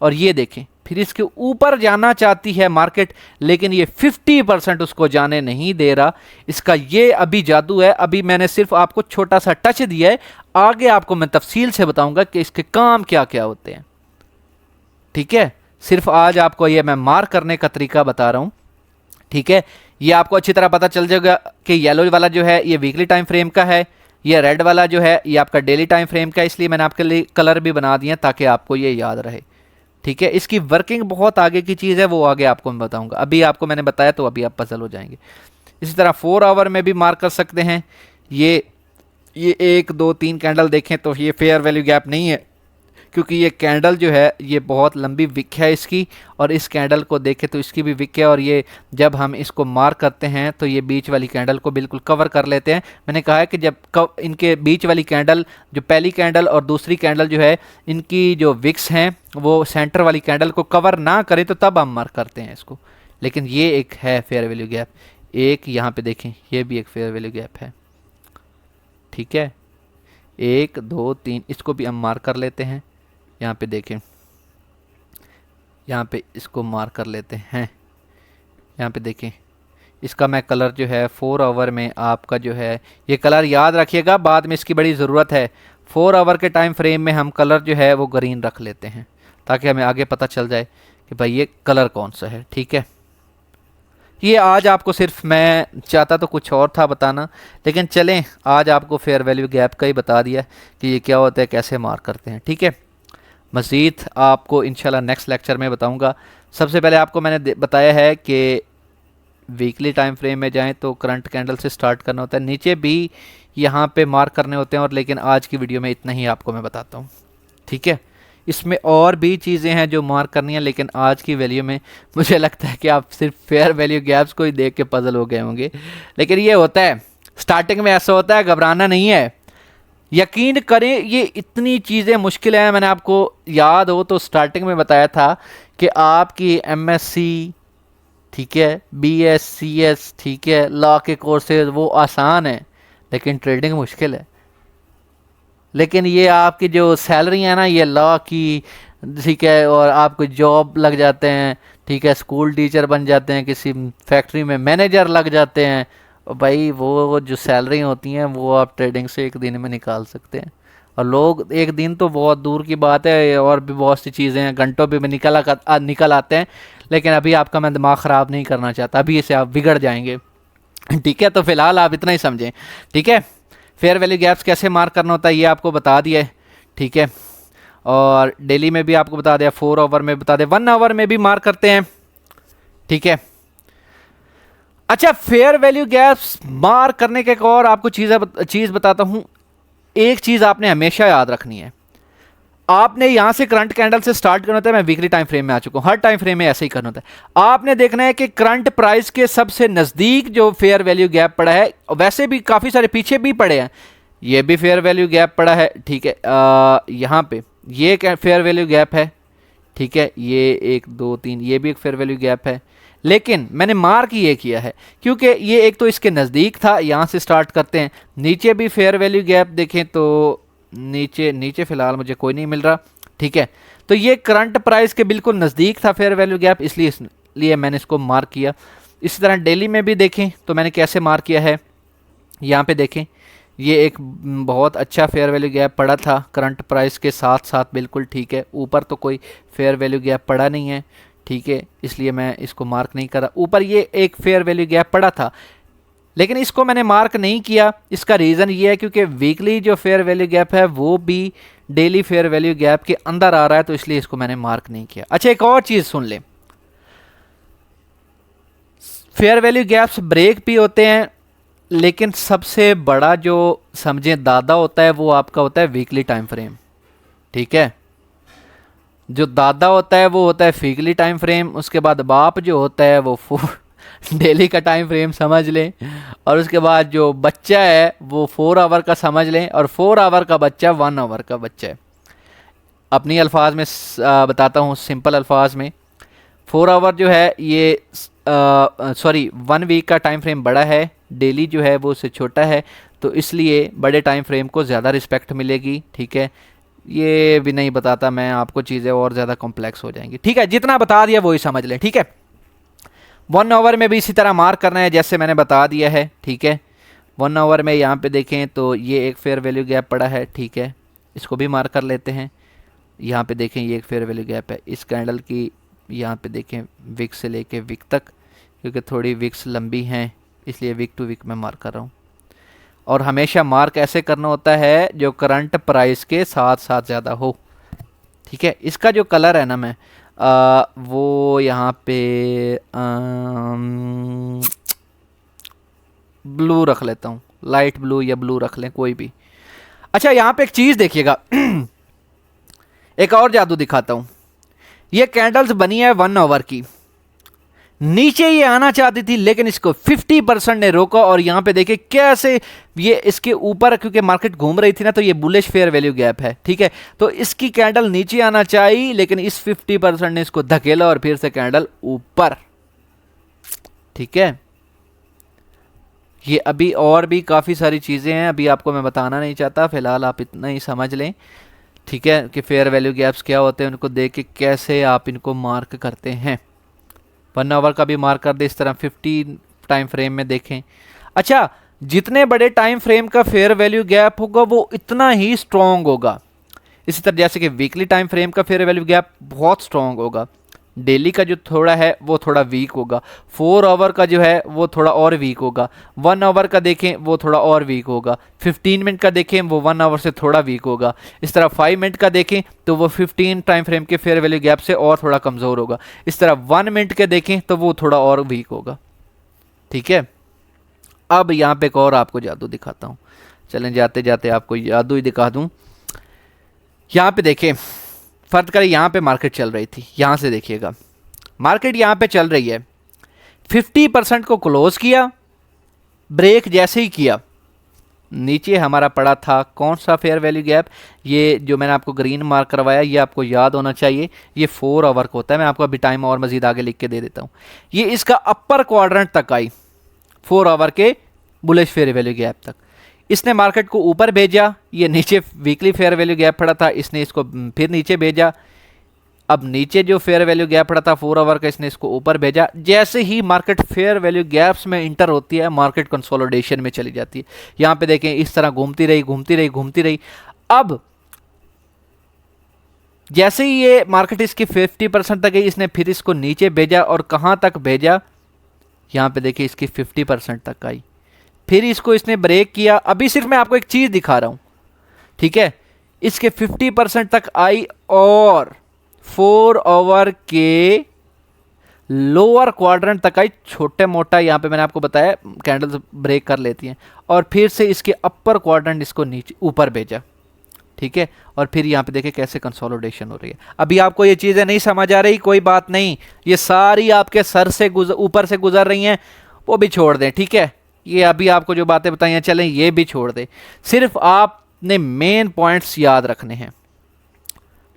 और ये देखें फिर इसके ऊपर जाना चाहती है मार्केट, लेकिन ये 50% उसको जाने नहीं दे रहा। इसका ये अभी जादू है। अभी मैंने सिर्फ आपको छोटा सा टच दिया है, आगे आपको मैं तफसील से बताऊंगा कि इसके काम क्या क्या होते हैं, ठीक है। सिर्फ आज आपको ये मैं मार्क करने का तरीका बता रहा हूं, ठीक है। ये आपको अच्छी तरह पता चल जाएगा कि येलो वाला जो है ये वीकली टाइम फ्रेम का है, ये रेड वाला जो है ये आपका डेली टाइम फ्रेम का है। इसलिए मैंने आपके लिए कलर भी बना दिए ताकि आपको ये याद रहे, ठीक है। इसकी वर्किंग बहुत आगे की चीज़ है, वो आगे आपको मैं बताऊंगा। अभी आपको मैंने बताया तो अभी आप पजल हो जाएंगे। इसी तरह 4 आवर में भी मार्क कर सकते हैं। ये 1 2 3 कैंडल देखें तो ये फेयर वैल्यू गैप नहीं है, क्योंकि ये कैंडल जो है ये बहुत लंबी विक है इसकी, और इस कैंडल को देखें तो इसकी भी विक है। और ये जब हम इसको मार्क करते हैं तो ये बीच वाली कैंडल को बिल्कुल कवर कर लेते हैं। मैंने कहा है कि जब इनके बीच वाली कैंडल, जो पहली कैंडल और दूसरी कैंडल जो है, इनकी जो विक्स हैं वो सेंटर वाली कैंडल को कवर ना करें तो तब हम मार्क करते हैं इसको। लेकिन ये एक है फेयर वैल्यू गैप। एक यहाँ पे देखें ये भी एक फेयर वैल्यू गैप है, ठीक है। 1 2 3 इसको भी हम मार्क कर लेते हैं। यहाँ पे देखें, यहाँ पे इसको मार्क कर लेते हैं। यहाँ पे देखें इसका मैं कलर जो है 4 आवर में आपका जो है, ये कलर याद रखिएगा, बाद में इसकी बड़ी ज़रूरत है। 4 आवर के टाइम फ्रेम में हम कलर जो है वो ग्रीन रख लेते हैं ताकि हमें आगे पता चल जाए कि भाई ये कलर कौन सा है, ठीक है। ये आज आपको सिर्फ, मैं चाहता तो कुछ और था बताना, लेकिन चलें आज आपको फेयर वैल्यू गैप का ही बता दिया कि ये क्या होता है, कैसे मार्क करते हैं, ठीक है। मज़ीद आपको इंशाल्लाह नेक्स्ट लेक्चर में बताऊंगा। सबसे पहले आपको मैंने बताया है कि वीकली टाइम फ्रेम में जाएं तो करंट कैंडल से स्टार्ट करना होता है, नीचे भी यहाँ पे मार्क करने होते हैं। और लेकिन आज की वीडियो में इतना ही आपको मैं बताता हूँ, ठीक है। इसमें और भी चीज़ें हैं जो मार्क करनी है, लेकिन आज की वैल्यू में मुझे लगता है कि आप सिर्फ फेयर वैल्यू गैप्स को ही देख के पजल हो गए होंगे। लेकिन ये होता है, स्टार्टिंग में ऐसा होता है, घबराना नहीं है। यकीन करें ये इतनी चीज़ें मुश्किल हैं। मैंने आपको याद हो तो स्टार्टिंग में बताया था कि आपकी एमएससी, ठीक है, बीएससीएस, ठीक है, लॉ के कोर्सेज वो आसान है, लेकिन ट्रेडिंग मुश्किल है। लेकिन ये आपकी जो सैलरी है ना, ये लॉ की, ठीक है, और आपको जॉब लग जाते हैं, ठीक है, स्कूल टीचर बन जाते हैं, किसी फैक्ट्री में मैनेजर लग जाते हैं, और भाई वो जो सैलरी होती हैं वो आप ट्रेडिंग से एक दिन में निकाल सकते हैं। और लोग एक दिन तो बहुत दूर की बात है, और भी बहुत सी चीज़ें हैं, घंटों पे भी निकल आते हैं। लेकिन अभी आपका मैं दिमाग ख़राब नहीं करना चाहता, अभी इसे आप बिगड़ जाएंगे, ठीक है। तो फिलहाल आप इतना ही समझें, ठीक है। फेयर वैल्यू गैप्स कैसे मार्क करना होता है ये आपको बता दिया है, ठीक है। और डेली में भी आपको बता दिया, 4 आवर में बता दिया, 1 आवर में भी मार्क करते हैं, ठीक है। अच्छा, फेयर वैल्यू गैप्स मार्क करने के एक और आपको चीज़ बताता हूँ। एक चीज़ आपने हमेशा याद रखनी है, आपने यहाँ से करंट कैंडल से स्टार्ट करना होता है। मैं वीकली टाइम फ्रेम में आ चुका हूँ, हर टाइम फ्रेम में ऐसे ही करना होता है। आपने देखना है कि करंट प्राइस के सबसे नज़दीक जो फेयर वैल्यू गैप पड़ा है, वैसे भी काफ़ी सारे पीछे भी पड़े हैं, ये भी फेयर वैल्यू गैप पड़ा है, ठीक है। यहाँ पे ये फेयर वैल्यू गैप है, ठीक है। ये 1 2 3 ये भी एक फेयर वैल्यू गैप है, लेकिन मैंने मार्क ये किया है क्योंकि ये एक तो इसके नज़दीक था। यहाँ से स्टार्ट करते हैं, नीचे भी फेयर वैल्यू गैप देखें तो नीचे फ़िलहाल मुझे कोई नहीं मिल रहा, ठीक है। तो ये करंट प्राइस के बिल्कुल नज़दीक था फेयर वैल्यू गैप, इसलिए मैंने इसको मार्क किया। इसी तरह डेली में भी देखें तो मैंने कैसे मार्क किया है, यहाँ पे देखें ये एक बहुत अच्छा फेयर वैल्यू गैप पड़ा था करंट प्राइस के साथ साथ, बिल्कुल ठीक है। ऊपर तो कोई फेयर वैल्यू गैप पड़ा नहीं है, ठीक है, इसलिए मैं इसको मार्क नहीं करा। ऊपर ये एक फेयर वैल्यू गैप पड़ा था लेकिन इसको मैंने मार्क नहीं किया। इसका रीज़न ये है क्योंकि वीकली जो फेयर वैल्यू गैप है वो भी डेली फेयर वैल्यू गैप के अंदर आ रहा है, तो इसलिए इसको मैंने मार्क नहीं किया। अच्छा, एक और चीज़ सुन लें, फेयर वैल्यू गैप्स ब्रेक भी होते हैं लेकिन सबसे बड़ा जो समझें दादा होता है वो आपका होता है वीकली टाइम फ्रेम, ठीक है। जो दादा होता है वो होता है वीकली टाइम फ्रेम, उसके बाद बाप जो होता है वो डेली का टाइम फ्रेम समझ लें, और उसके बाद जो बच्चा है वो 4 आवर का समझ लें, और 4 आवर का बच्चा 1 आवर का बच्चा है। अपनी अल्फाज में बताता हूँ, सिंपल अल्फाज में 4 आवर जो है ये सॉरी 1 वीक का टाइम फ्रेम बड़ा है, डेली जो है वो उससे छोटा है, तो इसलिए बड़े टाइम फ्रेम को ज़्यादा रिस्पेक्ट मिलेगी, ठीक है। ये भी नहीं बताता मैं आपको, चीज़ें और ज़्यादा कॉम्प्लेक्स हो जाएंगी, ठीक है। जितना बता दिया वही समझ लें, ठीक है। 1 आवर में भी इसी तरह मार्क करना है जैसे मैंने बता दिया है, ठीक है। 1 आवर में यहाँ पे देखें तो ये एक फेयर वैल्यू गैप पड़ा है, ठीक है, इसको भी मार्क कर लेते हैं। यहाँ पे देखें ये एक फेयर वैल्यू गैप है, इस कैंडल की यहाँ पे देखें विक से लेके विक तक, क्योंकि थोड़ी विक्स लंबी हैं इसलिए विक टू विक में मार्क कर रहा हूँ। और हमेशा मार्क ऐसे करना होता है जो करंट प्राइस के साथ साथ ज़्यादा हो, ठीक है। इसका जो कलर है ना, मैं वो यहाँ पे ब्लू रख लेता हूँ, लाइट ब्लू या ब्लू रख लें कोई भी। अच्छा, यहाँ पे एक चीज़ देखिएगा एक और जादू दिखाता हूँ। ये कैंडल्स बनी है 1 आवर की, नीचे ये आना चाहती थी लेकिन इसको 50% ने रोका, और यहाँ पे देखिए कैसे ये इसके ऊपर, क्योंकि मार्केट घूम रही थी ना, तो ये बुलिश फेयर वैल्यू गैप है, ठीक है। तो इसकी कैंडल नीचे आना चाहिए लेकिन इस 50% ने इसको धकेला और फिर से कैंडल ऊपर, ठीक है। ये अभी और भी काफ़ी सारी चीज़ें हैं, अभी आपको मैं बताना नहीं चाहता, फिलहाल आप इतना ही समझ लें, ठीक है, कि फेयर वैल्यू गैप्स क्या होते हैं, उनको देख के कैसे आप इनको मार्क करते हैं। 1 आवर का भी मार्क कर दे इस तरह, 50 टाइम फ्रेम में देखें। अच्छा, जितने बड़े टाइम फ्रेम का फेयर वैल्यू गैप होगा वो इतना ही स्ट्रॉन्ग होगा। इसी तरह जैसे कि वीकली टाइम फ्रेम का फेयर वैल्यू गैप बहुत स्ट्रॉन्ग होगा, डेली का जो थोड़ा है वो थोड़ा वीक होगा, 4 आवर का जो है वो थोड़ा और वीक होगा, 1 आवर का देखें वो थोड़ा और वीक होगा, 15 मिनट का देखें वो 1 आवर से थोड़ा वीक होगा, इस तरह 5 मिनट का देखें तो वो 15 टाइम फ्रेम के फेयर वैल्यू गैप से और थोड़ा कमज़ोर होगा, इस तरह 1 मिनट के देखें तो वो थोड़ा और वीक होगा, ठीक है। अब यहाँ पे एक और आपको जादू दिखाता हूँ, चलें जाते जाते आपको जादू ही दिखा दूँ। यहाँ पे देखें, फर्ज करें यहाँ पे मार्केट चल रही थी, यहाँ से देखिएगा मार्केट यहाँ पे चल रही है, 50% को क्लोज किया, ब्रेक जैसे ही किया नीचे हमारा पड़ा था कौन सा फेयर वैल्यू गैप, ये जो मैंने आपको ग्रीन मार्क करवाया, ये आपको याद होना चाहिए, ये 4 आवर का होता है। मैं आपको अभी टाइम और मज़ीद आगे लिख के दे देता हूँ। ये इसका अपर क्वाड्रेंट तक आई 4 आवर के बुलिश फेयर वैल्यू गैप तक, इसने मार्केट को ऊपर भेजा, ये नीचे वीकली फेयर वैल्यू गैप पड़ा था, इसने इसको फिर नीचे भेजा, अब नीचे जो फेयर वैल्यू गैप पड़ा था 4 आवर का, इसने इसको ऊपर भेजा। जैसे ही मार्केट फेयर वैल्यू गैप्स में इंटर होती है, मार्केट कंसोलिडेशन में चली जाती है। यहाँ पे देखें इस तरह घूमती रही घूमती रही घूमती रही। अब जैसे ही ये मार्केट इसकी 50% तक गई, इसने फिर इसको नीचे भेजा, और कहाँ तक भेजा, यहाँ पे देखिए इसकी 50% तक आई, फिर इसको इसने ब्रेक किया। अभी सिर्फ मैं आपको एक चीज़ दिखा रहा हूँ, ठीक है, इसके 50% तक आई और 4 आवर के लोअर क्वाड्रेंट तक आई, छोटे मोटा यहाँ पे मैंने आपको बताया कैंडल्स ब्रेक कर लेती हैं, और फिर से इसके अपर क्वाड्रेंट इसको नीचे ऊपर भेजा, ठीक है। और फिर यहाँ पे देखिए कैसे कंसोलिडेशन हो रही है। अभी आपको ये चीज़ें नहीं समझ आ रही, कोई बात नहीं, ये सारी आपके सर से ऊपर से गुजर रही हैं, वो भी छोड़ दें, ठीक है। ये अभी आपको जो बातें बताई हैं चलें ये भी छोड़ दें, सिर्फ आपने मेन पॉइंट्स याद रखने हैं,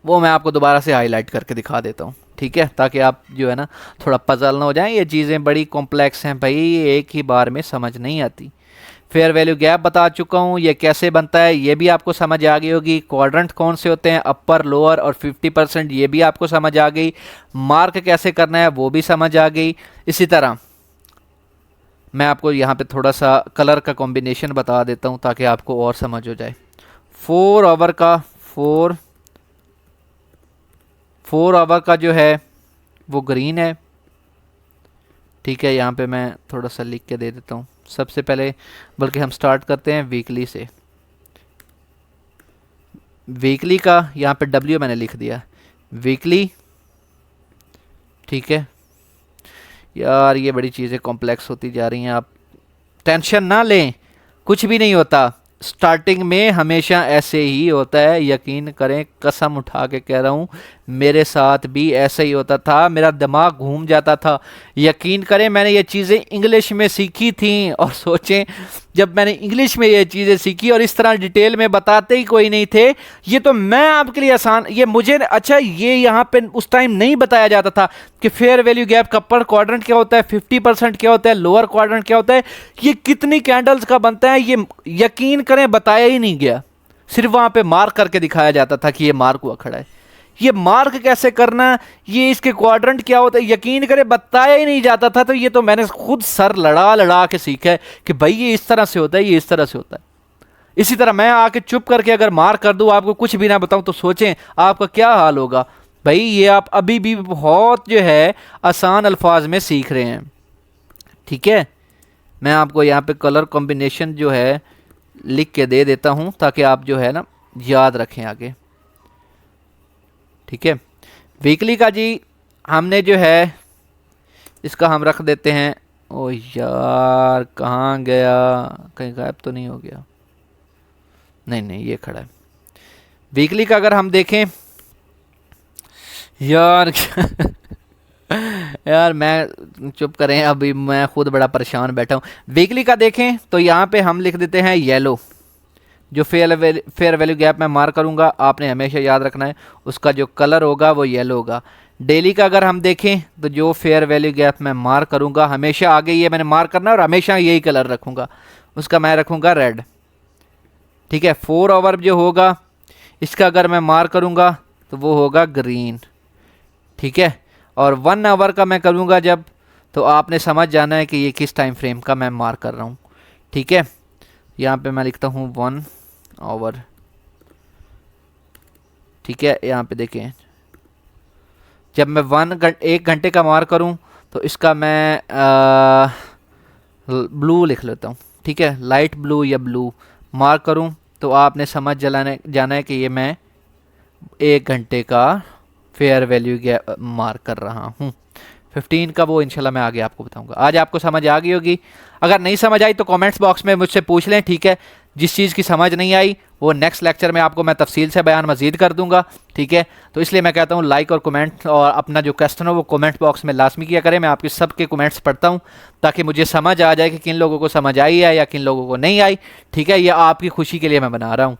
वो मैं आपको दोबारा से हाईलाइट करके दिखा देता हूँ, ठीक है, ताकि आप जो है ना थोड़ा पजल ना हो जाएं। ये चीज़ें बड़ी कॉम्प्लेक्स हैं भाई, एक ही बार में समझ नहीं आती। फेयर वैल्यू गैप बता चुका हूँ, ये कैसे बनता है ये भी आपको समझ आ गई होगी। क्वाड्रेंट कौन से होते हैं, अपर, लोअर और 50%, ये भी आपको समझ आ गई। मार्क कैसे करना है वो भी समझ आ गई। इसी तरह मैं आपको यहाँ पे थोड़ा सा कलर का कॉम्बिनेशन बता देता हूँ ताकि आपको और समझ हो जाए। 4 आवर का 4 आवर का जो है वो ग्रीन है, ठीक है। यहाँ पे मैं थोड़ा सा लिख के दे देता हूँ सबसे पहले, बल्कि हम स्टार्ट करते हैं वीकली से। वीकली का यहाँ पे डब्ल्यू मैंने लिख दिया, वीकली, ठीक है। यार ये बड़ी चीज़ें कॉम्प्लेक्स होती जा रही हैं, आप टेंशन ना लें, कुछ भी नहीं होता। स्टार्टिंग में हमेशा ऐसे ही होता है, यकीन करें, कसम उठा के कह रहा हूँ, मेरे साथ भी ऐसे ही होता था, मेरा दिमाग घूम जाता था। यकीन करें मैंने ये चीज़ें इंग्लिश में सीखी थी, और सोचें जब मैंने इंग्लिश में ये चीज़ें सीखी और इस तरह डिटेल में बताते ही कोई नहीं थे, ये तो मैं आपके लिए आसान, ये मुझे अच्छा ये यहाँ पे उस टाइम नहीं बताया जाता था कि फेयर वैल्यू गैप का अपर क्वाड्रेंट क्या होता है, 50% क्या होता है, लोअर क्वाड्रेंट क्या होता है, ये कितनी कैंडल्स का बनता है, ये यकीन करें बताया ही नहीं गया। सिर्फ वहाँ पे मार्क करके दिखाया जाता था कि ये मार्क हुआ खड़ा है। ये मार्क कैसे करना, ये इसके क्वाड्रेंट क्या होता है, यकीन करें बताया ही नहीं जाता था। तो ये तो मैंने खुद सर लड़ा लड़ा के सीखा है कि भाई ये इस तरह से होता है, ये इस तरह से होता है। इसी तरह मैं आके चुप करके अगर मार्क कर दूं, आपको कुछ भी ना बताऊं, तो सोचें आपका क्या हाल होगा। भाई ये आप अभी भी बहुत जो है आसान अल्फाज में सीख रहे हैं, ठीक है। मैं आपको यहाँ पे कलर कॉम्बिनेशन जो है लिख के दे देता हूँ ताकि आप जो है ना याद रखें आगे, ठीक है। वीकली का जी हमने जो है इसका हम रख देते हैं, ओ यार कहाँ गया, कहीं गायब तो नहीं हो गया, नहीं नहीं ये खड़ा है। वीकली का अगर हम देखें यार यार मैं चुप करें, अभी मैं खुद बड़ा परेशान बैठा हूँ। वीकली का देखें तो यहाँ पे हम लिख देते हैं येलो, जो फेयर वैल्यू गैप मैं मार्क करूँगा, आपने हमेशा याद रखना है उसका जो कलर होगा वो येलो होगा। डेली का अगर हम देखें तो जो फेयर वैल्यू गैप मैं मार्क करूँगा, हमेशा आगे ये मैंने मार्क करना है और हमेशा यही कलर रखूँगा, उसका मैं रखूँगा रेड, ठीक है। 4 आवर जो होगा इसका अगर मैं मार्क करूँगा तो वो होगा ग्रीन, ठीक है। और 1 आवर का मैं करूँगा जब, तो आपने समझ जाना है कि ये किस टाइम फ्रेम का मैं मार्क कर रहा हूँ, ठीक है। यहाँ पे मैं लिखता हूँ 1 आवर, ठीक है। यहाँ पे देखें जब मैं 1 घंटे का मार्क करूँ तो इसका मैं ब्लू लिख लेता हूँ, ठीक है। लाइट ब्लू या ब्लू मार्क करूँ तो आपने समझ जाना है कि ये मैं 1 घंटे का फेयर वैल्यू मार्क कर रहा हूँ। 15 का वो इंशाल्लाह मैं आगे आपको बताऊंगा। आज आपको समझ आ गई होगी, अगर नहीं समझ आई तो कमेंट्स बॉक्स में मुझसे पूछ लें, ठीक है। जिस चीज़ की समझ नहीं आई वो नेक्स्ट लेक्चर में आपको मैं तफसील से बयान मज़ीद कर दूंगा, ठीक है। तो इसलिए मैं कहता हूँ लाइक और कमेंट और अपना जो क्वेश्चन हो वो कमेंट बॉक्स में लाजमी किया करें। मैं आपके सबके कमेंट्स पढ़ता हूँ ताकि मुझे समझ आ जाए कि किन लोगों को समझ आई है या किन लोगों को नहीं आई, ठीक है। ये आपकी खुशी के लिए मैं बना रहा हूँ।